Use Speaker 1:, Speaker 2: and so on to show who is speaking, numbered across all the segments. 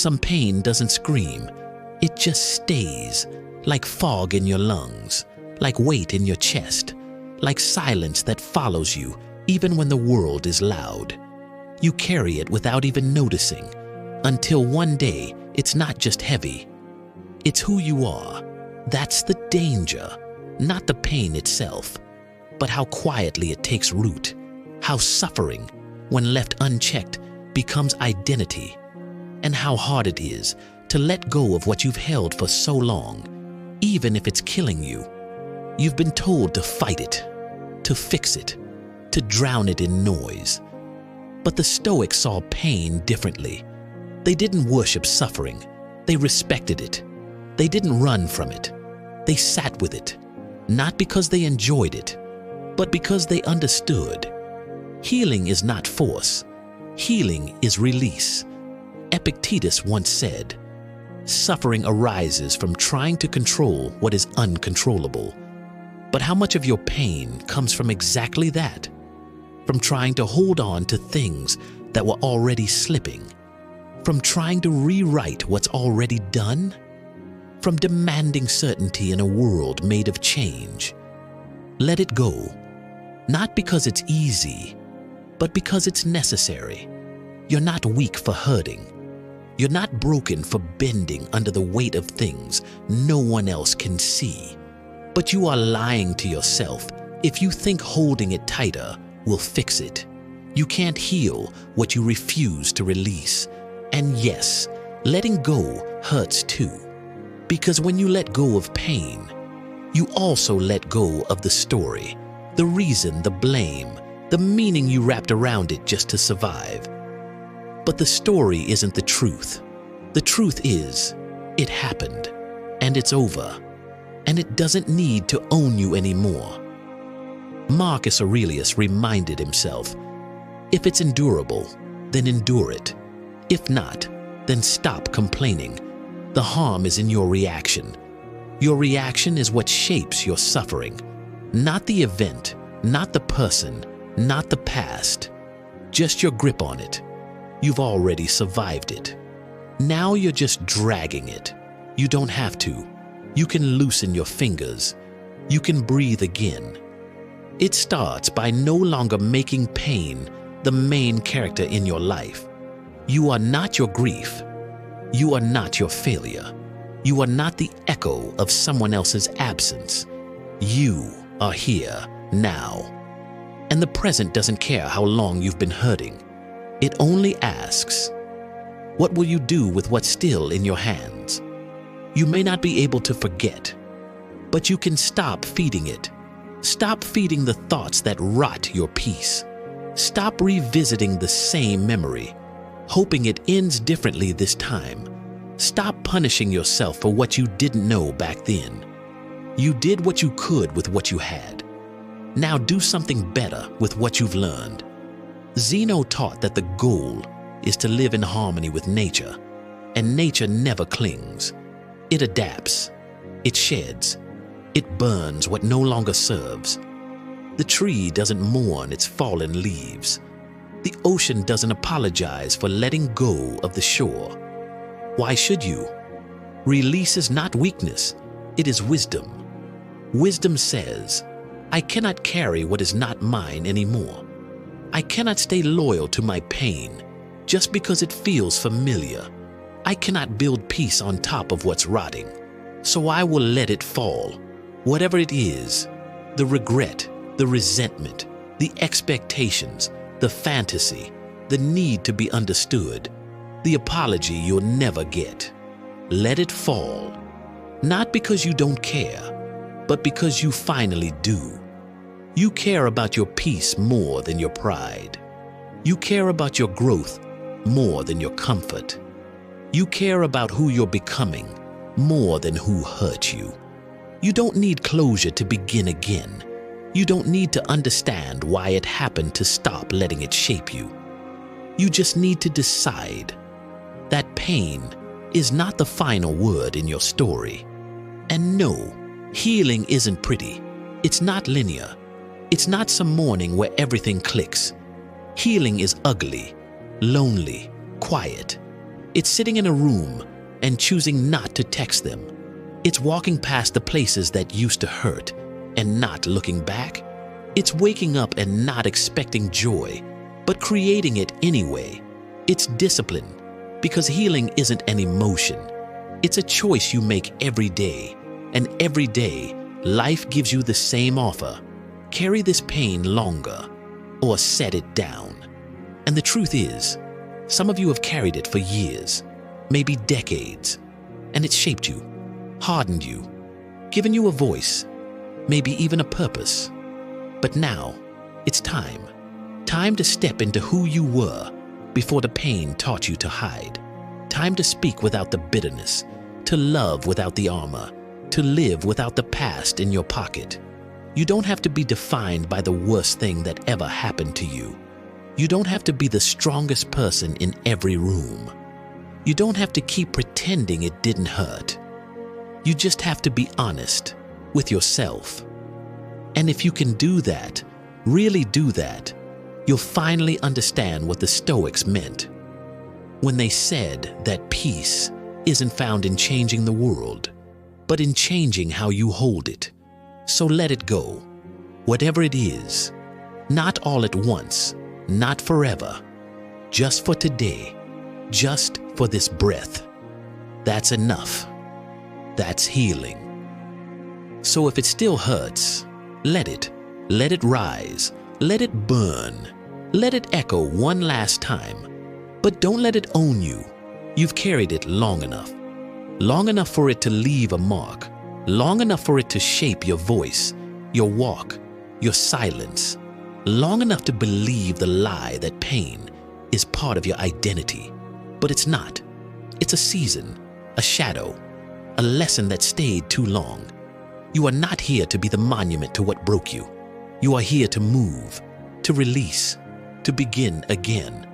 Speaker 1: Some pain doesn't scream. It just stays, like fog in your lungs, like weight in your chest, like silence that follows you even when the world is loud. You carry it without even noticing, until one day it's not just heavy. It's who you are. That's the danger, not the pain itself, but how quietly it takes root, how suffering, when left unchecked, becomes identity, and how hard it is to let go of what you've held for so long, even if it's killing you. You've been told to fight it, to fix it, to drown it in noise. But the Stoics saw pain differently. They didn't worship suffering. They respected it. They didn't run from it. They sat with it, not because they enjoyed it, but because they understood. Healing is not force. Healing is release. Epictetus once said, "Suffering arises from trying to control what is uncontrollable." But how much of your pain comes from exactly that? From trying to hold on to things that were already slipping? From trying to rewrite what's already done? From demanding certainty in a world made of change? Let it go, not because it's easy, but because it's necessary. You're not weak for hurting. You're not broken for bending under the weight of things no one else can see. But you are lying to yourself if you think holding it tighter will fix it. You can't heal what you refuse to release. And yes, letting go hurts too. Because when you let go of pain, you also let go of the story, the reason, the blame, the meaning you wrapped around it just to survive. But the story isn't the truth. The truth is, it happened, and it's over, and it doesn't need to own you anymore. Marcus Aurelius reminded himself, if it's endurable, then endure it. If not, then stop complaining. The harm is in your reaction. Your reaction is what shapes your suffering, not the event, not the person, not the past, just your grip on it. You've already survived it. Now you're just dragging it. You don't have to. You can loosen your fingers. You can breathe again. It starts by no longer making pain the main character in your life. You are not your grief. You are not your failure. You are not the echo of someone else's absence. You are here now. And the present doesn't care how long you've been hurting. It only asks, what will you do with what's still in your hands? You may not be able to forget, but you can stop feeding it. Stop feeding the thoughts that rot your peace. Stop revisiting the same memory, hoping it ends differently this time. Stop punishing yourself for what you didn't know back then. You did what you could with what you had. Now do something better with what you've learned. Zeno taught that the goal is to live in harmony with nature, and nature never clings. It adapts, it sheds, it burns what no longer serves. The tree doesn't mourn its fallen leaves. The ocean doesn't apologize for letting go of the shore. Why should you? Release is not weakness, it is wisdom. Wisdom says, I cannot carry what is not mine anymore. I cannot stay loyal to my pain just because it feels familiar. I cannot build peace on top of what's rotting. So I will let it fall. Whatever it is, the regret, the resentment, the expectations, the fantasy, the need to be understood, the apology you'll never get. Let it fall. Not because you don't care, but because you finally do. You care about your peace more than your pride. You care about your growth more than your comfort. You care about who you're becoming more than who hurt you. You don't need closure to begin again. You don't need to understand why it happened to stop letting it shape you. You just need to decide that pain is not the final word in your story. And no, healing isn't pretty. It's not linear. It's not some morning where everything clicks. Healing is ugly, lonely, quiet. It's sitting in a room and choosing not to text them. It's walking past the places that used to hurt and not looking back. It's waking up and not expecting joy, but creating it anyway. It's discipline, because healing isn't an emotion. It's a choice you make every day, and every day, life gives you the same offer. Carry this pain longer, or set it down. And the truth is, some of you have carried it for years, maybe decades, and it's shaped you, hardened you, given you a voice, maybe even a purpose. But now, it's time to step into who you were before the pain taught you to hide. Time to speak without the bitterness, to love without the armor, to live without the past in your pocket. You don't have to be defined by the worst thing that ever happened to you. You don't have to be the strongest person in every room. You don't have to keep pretending it didn't hurt. You just have to be honest with yourself. And if you can do that, really do that, you'll finally understand what the Stoics meant when they said that peace isn't found in changing the world, but in changing how you hold it. So let it go, whatever it is, not all at once, not forever, just for today, just for this breath. That's enough. That's healing. So if it still hurts, let it rise, let it burn, let it echo one last time, but don't let it own you. You've carried it long enough for it to leave a mark, long enough for it to shape your voice, your walk, your silence, long enough to believe the lie that pain is part of your identity. But it's not. It's a season, a shadow, a lesson that stayed too long. You are not here to be the monument to what broke you. You are here to move, to release, to begin again.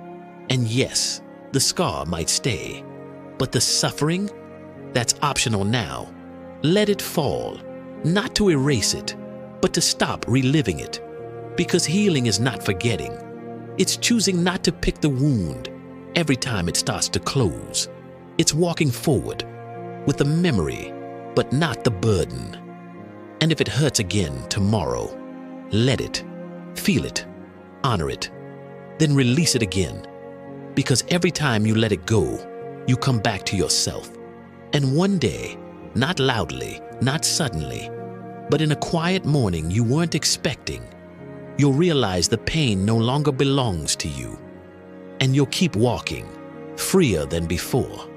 Speaker 1: And yes, the scar might stay, but the suffering, that's optional now. Let it fall, not to erase it, but to stop reliving it. Because healing is not forgetting. It's choosing not to pick the wound every time it starts to close. It's walking forward with the memory, but not the burden. And if it hurts again tomorrow, let it, feel it, honor it, then release it again. Because every time you let it go, you come back to yourself. And one day, not loudly, not suddenly, but in a quiet morning you weren't expecting, you'll realize the pain no longer belongs to you. And you'll keep walking, freer than before.